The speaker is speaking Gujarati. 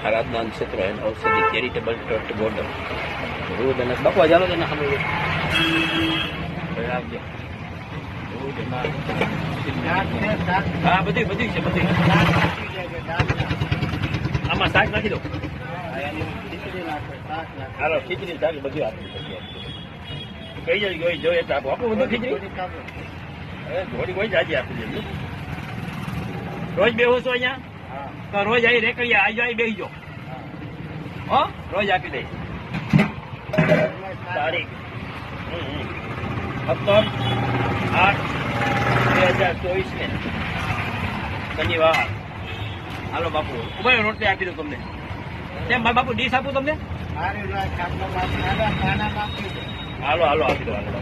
आराधना क्षेत्र है औषधि चैरिटेबल ट्रस्ट बोर्डर रोज અને બપો ચાલો તેને સામે રાખજો હા બધી બધી છે બધી આમાં શાક નાખી દો હાલો ખીચડી શાક બધું આપી કઈ જાય ગઈ જો એટલે આપો આપણું બધું ખીચડી થોડી કોઈ જાજી આપી દે રોજ બેહો છો અહીંયા તો રોજ આવી રેકડીયા આજો આવી બેસી જો હો રોજ આપી દે તારીખ 17/8/2024 ને શનિવાર હાલો બાપુ ઉભા રોટલી આપી દઉં તમને કેમ બાપુ ડીશ આપું તમને હાલો હાલો આપી દો હાલો